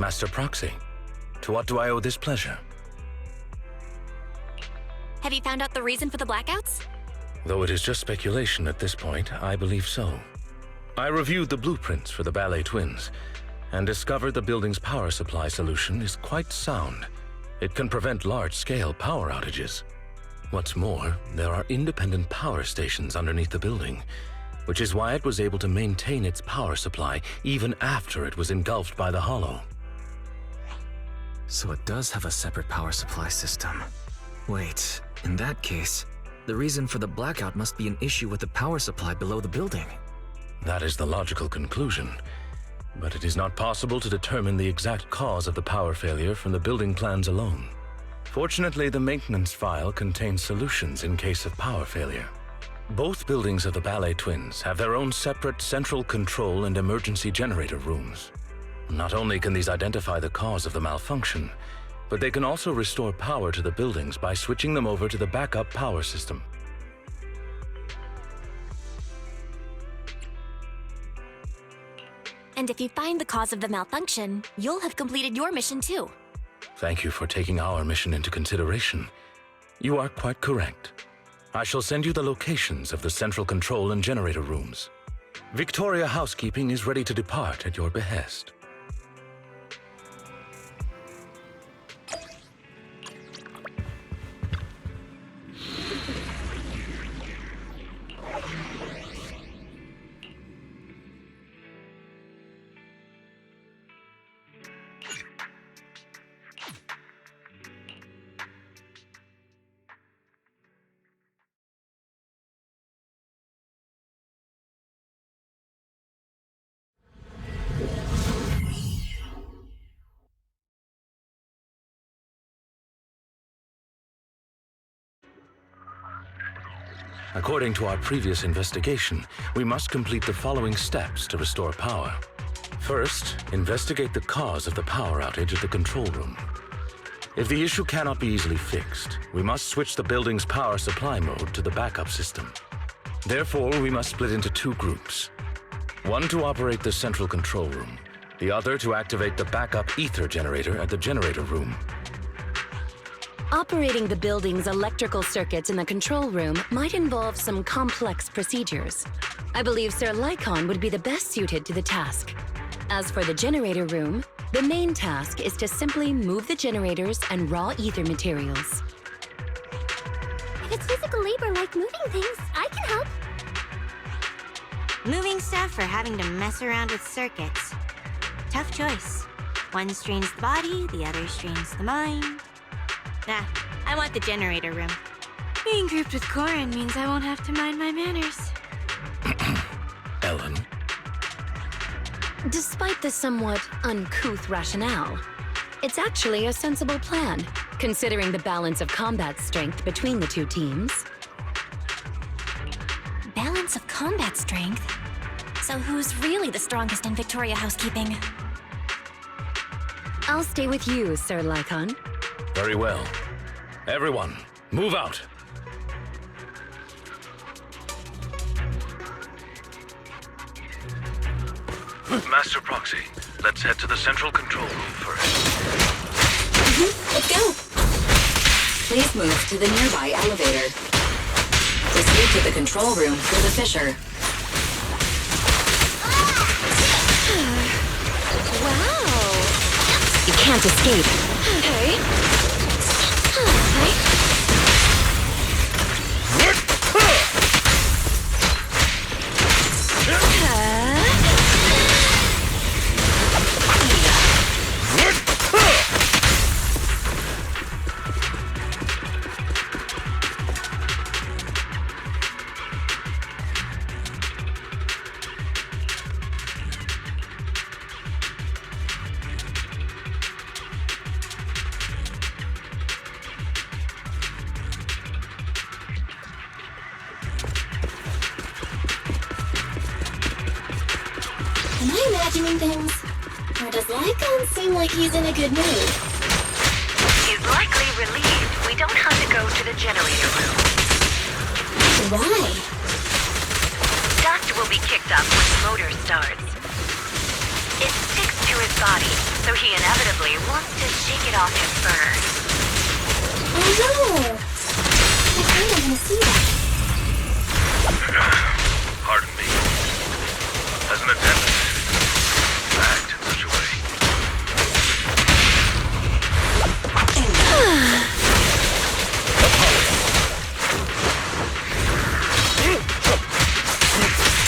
Master Proxy, to what do I owe this pleasure? Have you found out the reason for the blackouts? Though it is just speculation at this point, I believe so. I reviewed the blueprints for the Ballet Twins and discovered the building's power supply solution is quite sound. It can prevent large-scale power outages. What's more, there are independent power stations underneath the building, which is why it was able to maintain its power supply even after it was engulfed by the Hollow. So it does have a separate power supply system. Wait, in that case, the reason for the blackout must be an issue with the power supply below the building. That is the logical conclusion, but it is not possible to determine the exact cause of the power failure from the building plans alone. Fortunately, the maintenance file contains solutions in case of power failure. Both buildings of the Ballet Twins have their own separate central control and emergency generator rooms. Not only can these identify the cause of the malfunction, but they can also restore power to the buildings by switching them over to the backup power system. And if you find the cause of the malfunction, you'll have completed your mission too. Thank you for taking our mission into consideration. You are quite correct. I shall send you the locations of the central control and generator rooms. Victoria Housekeeping is ready to depart at your behest. According to our previous investigation, we must complete the following steps to restore power. First, investigate the cause of the power outage at the control room. If the issue cannot be easily fixed, we must switch the building's power supply mode to the backup system. Therefore, we must split into two groups. One to operate the central control room, the other to activate the backup ether generator at the generator room. Operating the building's electrical circuits in the control room might involve some complex procedures. I believe Sir Lycon would be the best suited to the task. As for the generator room, the main task is to simply move the generators and raw ether materials. If it's physical labor like moving things, I can help. Moving stuff or having to mess around with circuits. Tough choice. One strains the body, the other strains the mind. Nah, I want the generator room. Being grouped with Corin means I won't have to mind my manners. Ellen? Despite the somewhat uncouth rationale, it's actually a sensible plan, considering the balance of combat strength between the two teams. Balance of combat strength? So who's really the strongest in Victoria Housekeeping? I'll stay with you, Sir Lycon. Very well. Everyone, move out! Master Proxy, let's head to the central control room first. Let's go! Please move to the nearby elevator. Proceed to the control room through the fissure. Wow! You can't escape. Okay. Am I imagining things? Or does Lycon seem like he's in a good mood? He's likely relieved we don't have to go to the generator room. Why? Dust will be kicked up when the motor starts. It sticks to his body, so he inevitably wants to shake it off his fur. Oh no! I think I'm gonna see that. Pardon me. As an attendant, act in such a way.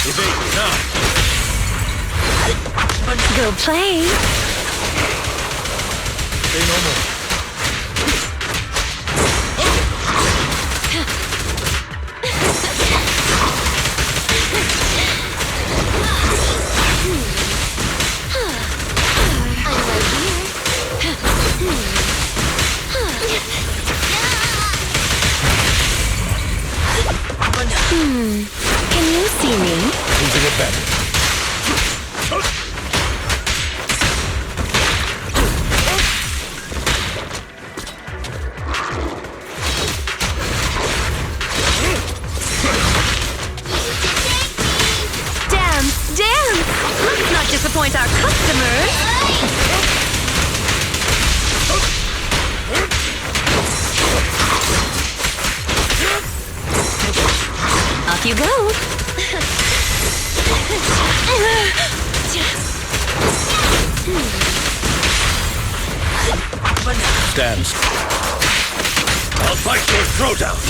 Evade now. Go play. Say no more. Can you see me? Losing advantage. Dance, dance! Let's not disappoint our customers. Off you go. Stand. I'll fight your throat out.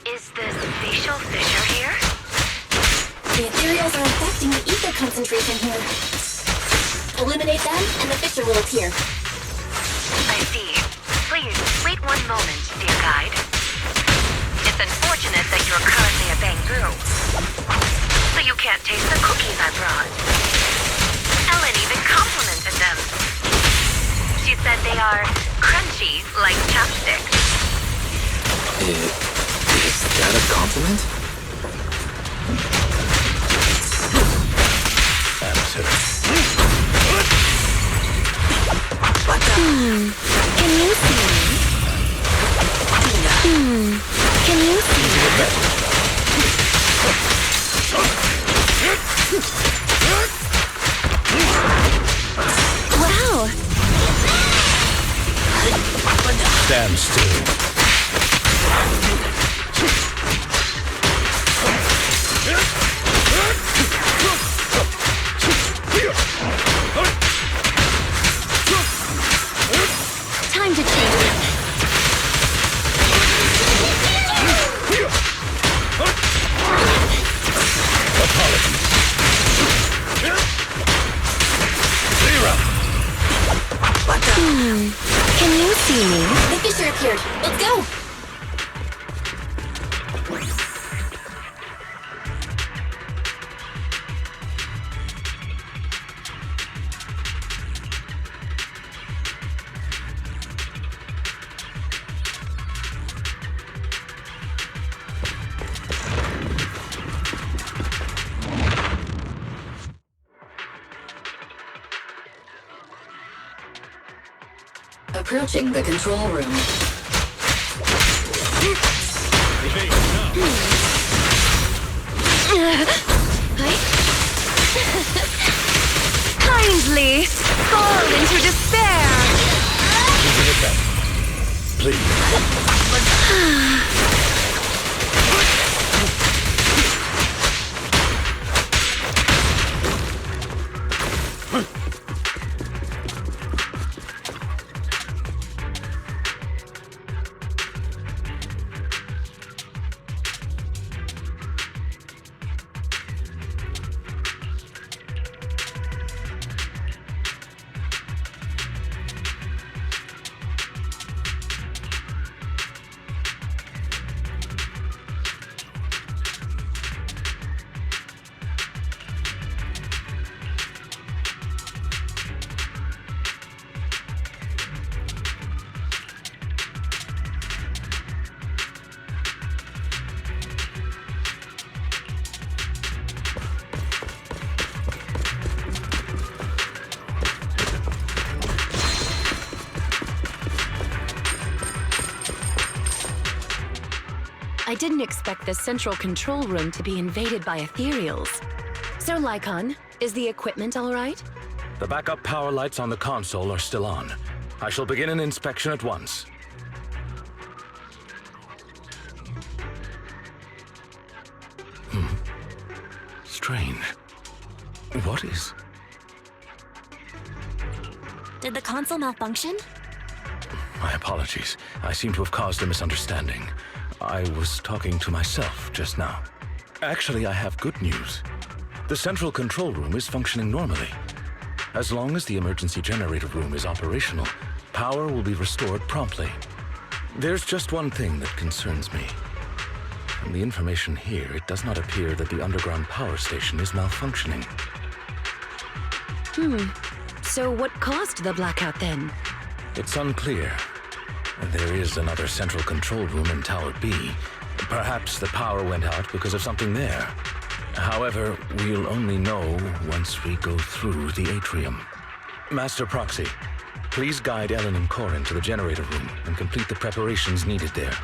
Is the spatial fissure here? The ethereals are affecting the ether concentration here. Eliminate them, and the fissure will appear. I see. Please, wait one moment, dear guide. It's unfortunate that you're currently a Bangu, so you can't taste the cookies I brought. Ellen even complimented them. She said they are crunchy like chopsticks. Is that a compliment? Answer. Can you see me? Can you see me? Wow! Stand still. Time to change. Can you see me? The fissure appeared. Let's go! Approaching the control room. Kindly fall into despair. Please. didn't expect the central control room to be invaded by ethereals. Sir Lycon, is the equipment all right? The backup power lights on the console are still on. I shall begin an inspection at once. Strange. What is... Did the console malfunction? My apologies. I seem to have caused a misunderstanding. I was talking to myself just now. Actually, I have good news. The central control room is functioning normally. As long as the emergency generator room is operational, power will be restored promptly. There's just one thing that concerns me. From the information here, it does not appear that the underground power station is malfunctioning. So what caused the blackout then? It's unclear. There is another central control room in Tower B. Perhaps the power went out because of something there. However, we'll only know once we go through the atrium. Master Proxy, please guide Ellen and Corin to the generator room and complete the preparations needed there.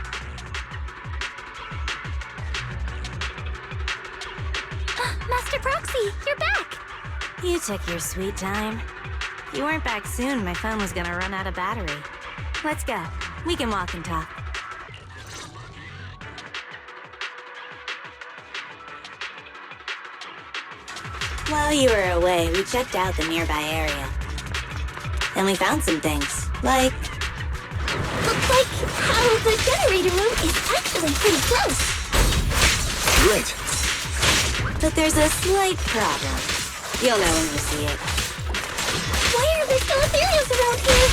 Master Proxy, you're back! You took your sweet time. If you weren't back soon, my phone was gonna run out of battery. Let's go. We can walk and talk. While you were away, we checked out the nearby area. And we found some things, like... Looks like how the generator room is actually pretty close. Great. But there's a slight problem. You'll know when you see it. Why are there still ethereals around here?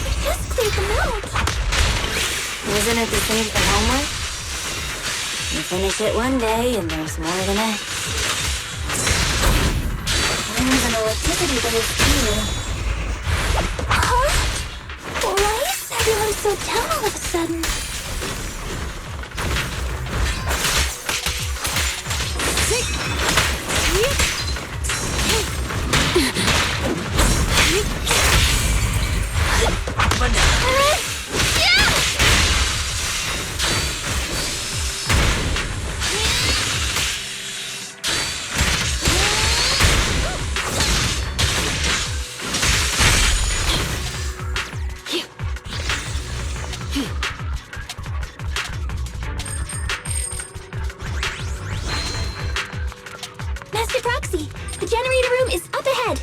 We just cleared them out. Isn't it the same for homework? You finish it one day, and there's more the next. There's an electricity base, too. Huh? Why is everyone so down all of a sudden? Master Proxy, the generator room is up ahead.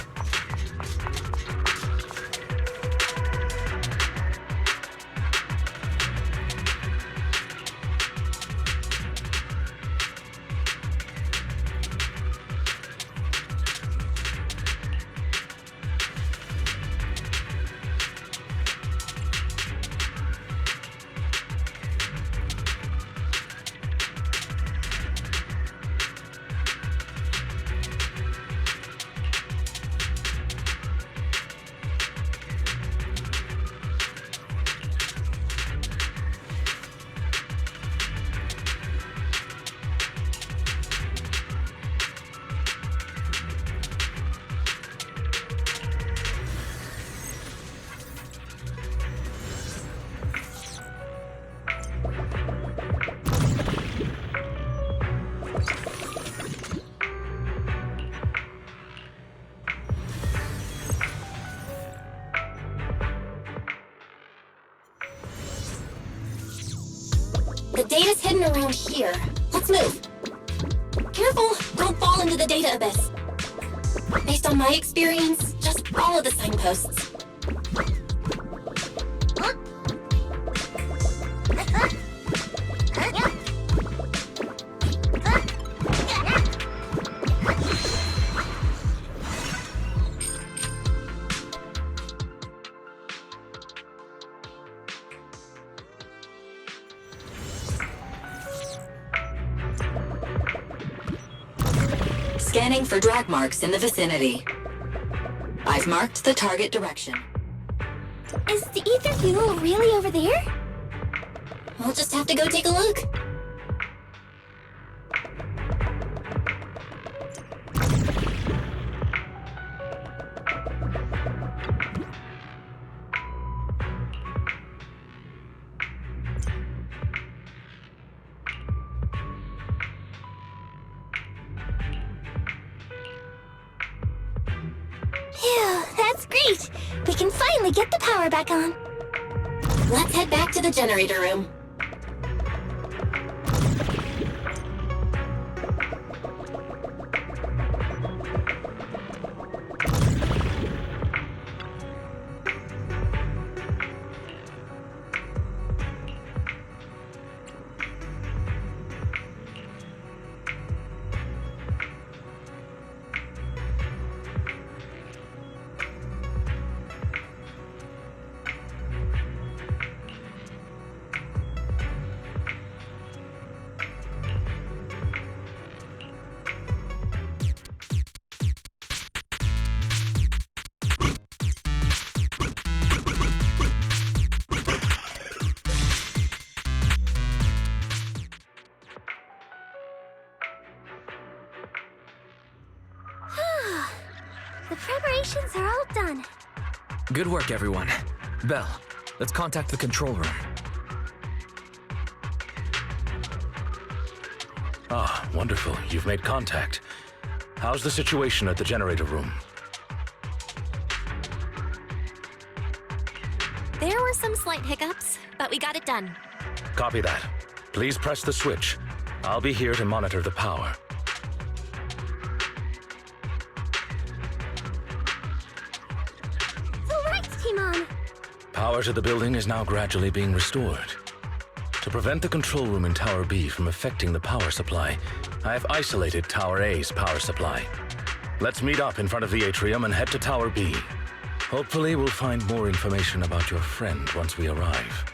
The data's hidden around here. Let's move. Careful, don't fall into the data abyss. Based on my experience, just follow the signposts. Scanning for drag marks in the vicinity. I've marked the target direction. Is the ether fuel really over there? We'll just have to go take a look. Phew, that's great. We can finally get the power back on. Let's head back to the generator room. The preparations are all done. Good work, everyone. Belle, let's contact the control room. Ah, wonderful. You've made contact. How's the situation at the generator room? There were some slight hiccups, but we got it done. Copy that. Please press the switch. I'll be here to monitor the power. Timon. Power to the building is now gradually being restored. To prevent the control room in Tower B from affecting the power supply, I have isolated Tower A's power supply. Let's meet up in front of the atrium and head to Tower B. Hopefully we'll find more information about your friend once we arrive.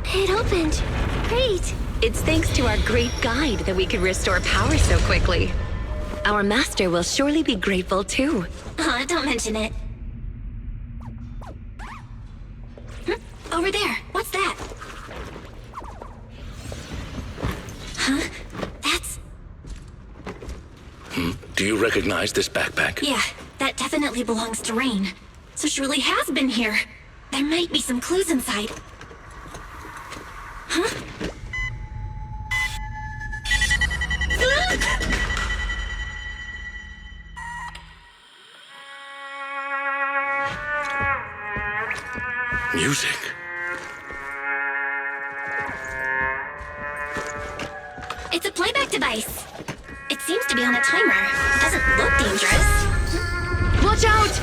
It opened. Great. It's thanks to our great guide that we could restore power so quickly. Our master will surely be grateful too. Don't mention it. Over there. What's that? Huh? That's... Do you recognize this backpack? Yeah, that definitely belongs to Rain. So she really has been here. There might be some clues inside. Huh? Music. It's a playback device. It seems to be on a timer. Doesn't look dangerous. Watch out!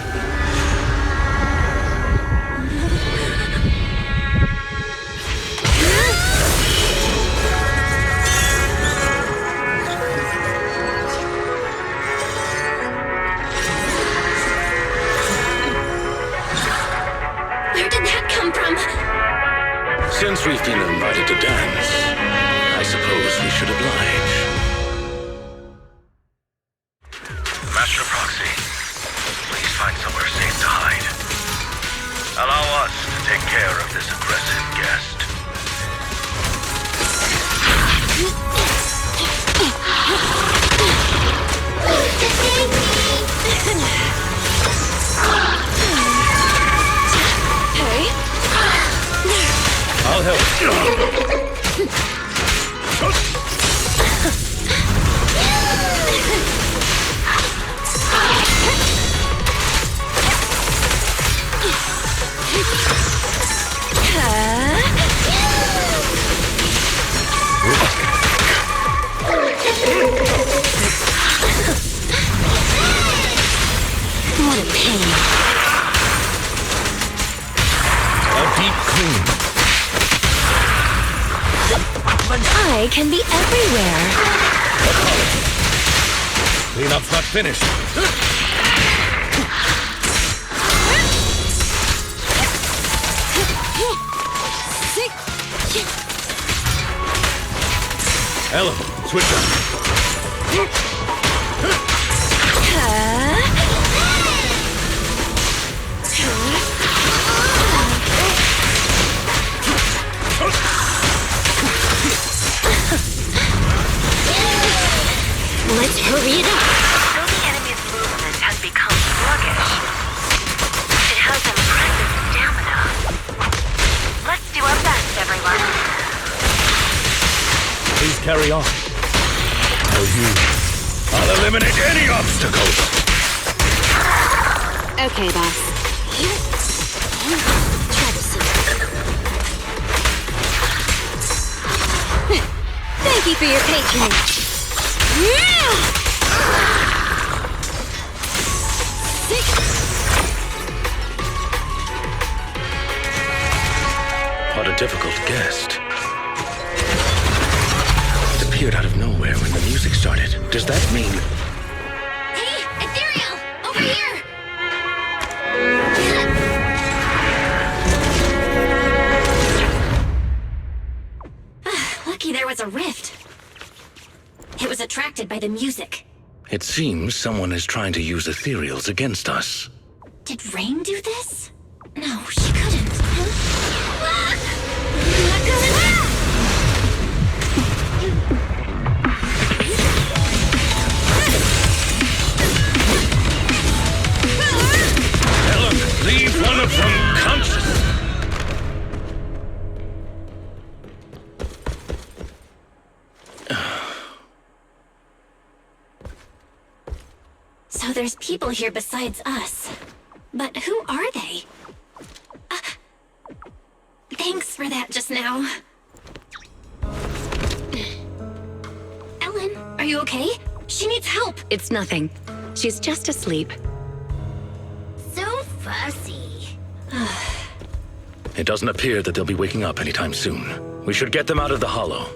Where did that come from? Since we've been invited to dance, I suppose we should oblige. Master Proxy, please find somewhere safe to hide. Allow us to take care of this aggressive guest. Hey? I'll help. What a pain. A deep clean. I can be everywhere. Cleanup's not finished. Ellen, switch up. Let's hurry it up. Though the enemy's movement has become sluggish, it has impressive stamina. Let's do our best, everyone. Please carry on. follow you. I'll eliminate any obstacles! Okay, boss. Troublesome. Thank you for your patronage. What a difficult guest. It appeared out of nowhere when the music started. Does that mean... Hey, Ethereal! Over here! Lucky there was a rift. It was attracted by the music. It seems someone is trying to use ethereals against us. Did Rain do this? No, she couldn't. Ellen, leave one of them conscious! So there's people here besides us. But who are they? Thanks for that just now. Ellen, are you okay? She needs help. It's nothing. She's just asleep. So fussy. It doesn't appear that they'll be waking up anytime soon. We should get them out of the hollow.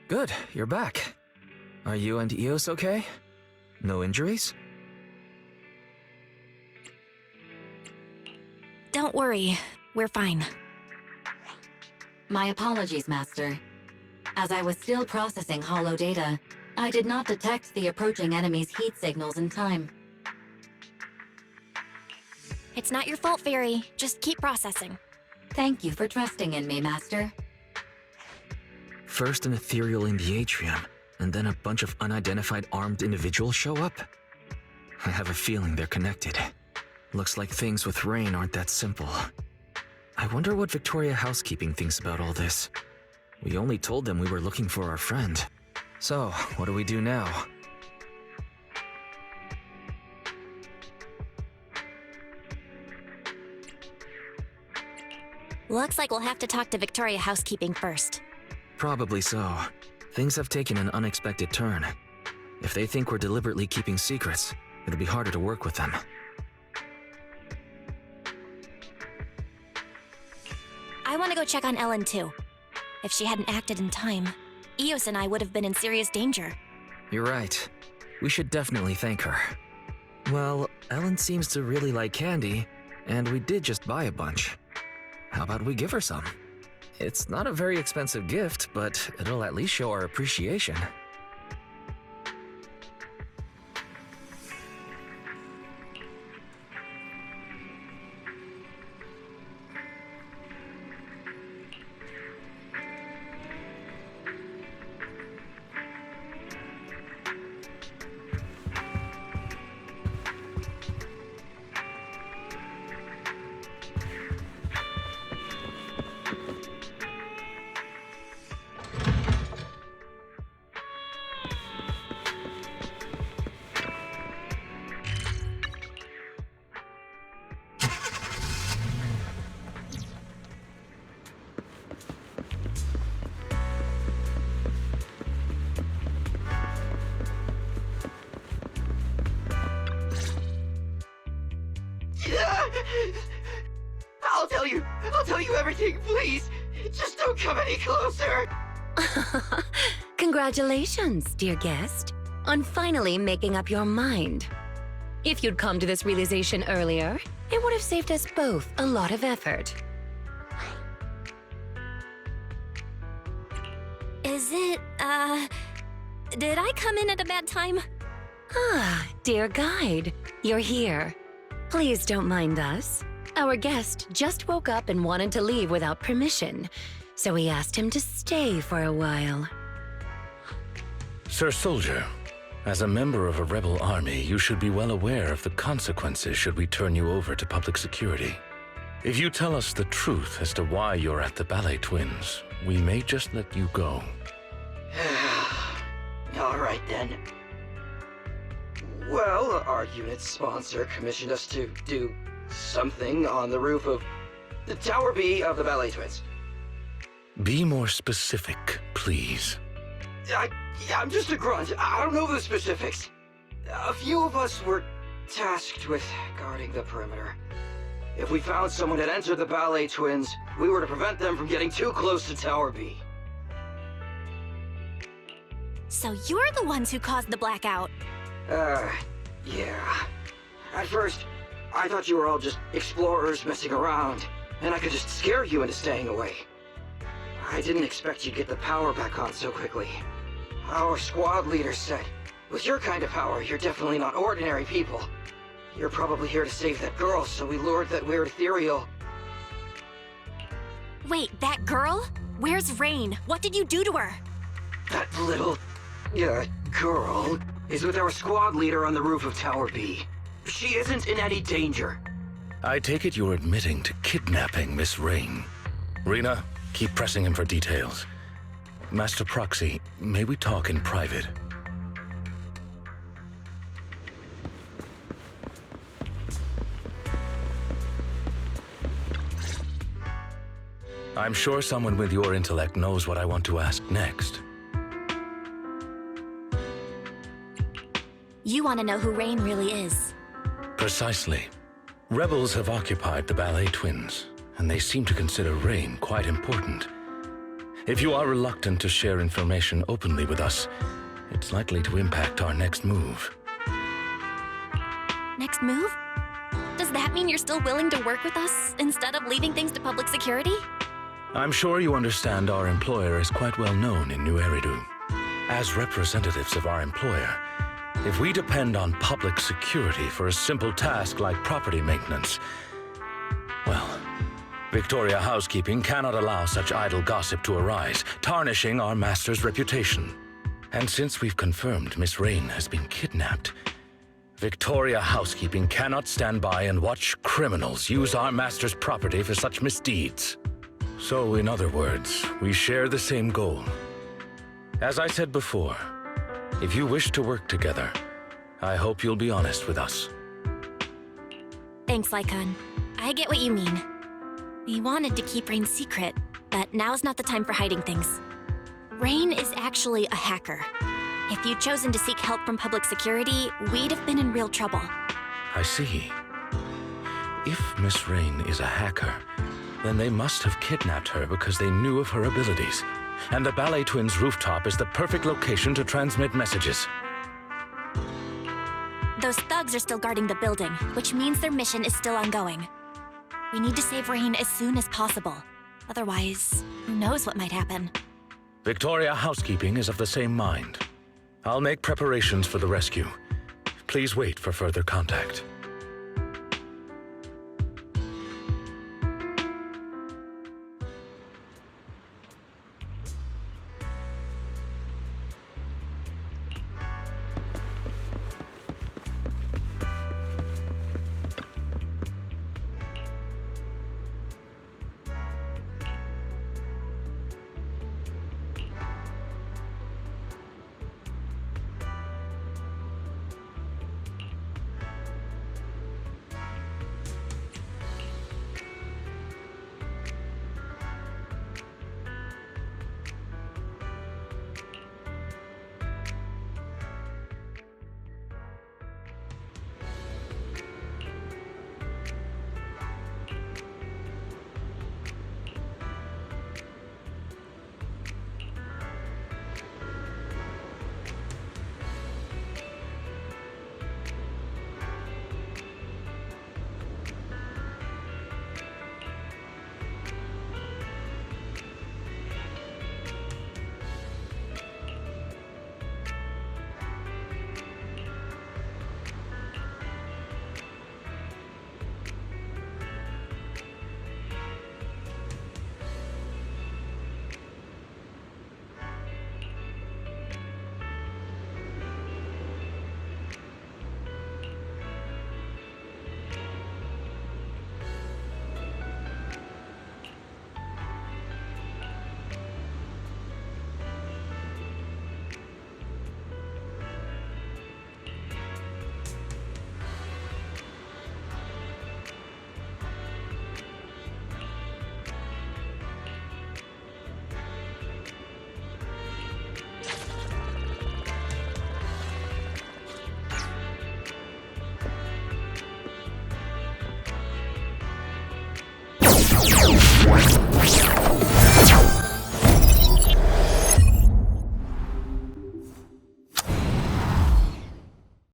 Good, you're back. Are you and Eos okay? No injuries? Don't worry, we're fine. My apologies, Master. As I was still processing hollow data, I did not detect the approaching enemy's heat signals in time. It's not your fault, Fairy. Just keep processing. Thank you for trusting in me, Master. First an ethereal in the atrium, and then a bunch of unidentified armed individuals show up? I have a feeling they're connected. Looks like things with Rain aren't that simple. I wonder what Victoria Housekeeping thinks about all this. We only told them we were looking for our friend. So, what do we do now? Looks like we'll have to talk to Victoria Housekeeping first. Probably so. Things have taken an unexpected turn. If they think we're deliberately keeping secrets, it'll be harder to work with them. I want to go check on Ellen too. If she hadn't acted in time, Eos and I would have been in serious danger. You're right. We should definitely thank her. Well, Ellen seems to really like candy, and we did just buy a bunch. How about we give her some? It's not a very expensive gift, but it'll at least show our appreciation. I'll tell you everything, please. Just don't come any closer. Congratulations, dear guest, on finally making up your mind. If you'd come to this realization earlier, it would have saved us both a lot of effort. Is it, did I come in at a bad time? Ah, dear guide, you're here. Please don't mind us. Our guest just woke up and wanted to leave without permission, so we asked him to stay for a while. Sir Soldier, as a member of a rebel army, you should be well aware of the consequences should we turn you over to public security. If you tell us the truth as to why you're at the Ballet Twins, we may just let you go. All right then. Well, our unit's sponsor commissioned us to do something on the roof of the Tower B of the Ballet Twins. Be more specific, please. I'm just a grunt. I don't know the specifics. A few of us were tasked with guarding the perimeter. If we found someone had entered the Ballet Twins, we were to prevent them from getting too close to Tower B. So you're the ones who caused the blackout. Yeah. At first, I thought you were all just explorers messing around, and I could just scare you into staying away. I didn't expect you'd get the power back on so quickly. Our squad leader said, with your kind of power, you're definitely not ordinary people. You're probably here to save that girl, so we lured that weird ethereal. Wait, that girl? Where's Rain? What did you do to her? That little, girl is with our squad leader on the roof of Tower B. She isn't in any danger. I take it you're admitting to kidnapping Miss Rain. Rena, keep pressing him for details. Master Proxy, may we talk in private? I'm sure someone with your intellect knows what I want to ask next. You want to know who Rain really is. Precisely. Rebels have occupied the Ballet Twins, and they seem to consider Rain quite important. If you are reluctant to share information openly with us, it's likely to impact our next move. Next move? Does that mean you're still willing to work with us instead of leaving things to public security? I'm sure you understand our employer is quite well known in New Eridu. As representatives of our employer, if we depend on public security for a simple task like property maintenance, well, Victoria Housekeeping cannot allow such idle gossip to arise, tarnishing our master's reputation. And since we've confirmed Miss Rain has been kidnapped, Victoria Housekeeping cannot stand by and watch criminals use our master's property for such misdeeds. So, in other words, we share the same goal. As I said before, if you wish to work together, I hope you'll be honest with us. Thanks, Lycon. I get what you mean. We wanted to keep Rain secret, but now's not the time for hiding things. Rain is actually a hacker. If you'd chosen to seek help from public security, we'd have been in real trouble. I see. If Miss Rain is a hacker, then they must have kidnapped her because they knew of her abilities. And the Ballet Twins rooftop is the perfect location to transmit messages. Those thugs are still guarding the building, which means their mission is still ongoing. We need to save Rain as soon as possible. Otherwise, who knows what might happen. Victoria Housekeeping is of the same mind. I'll make preparations for the rescue. Please wait for further contact.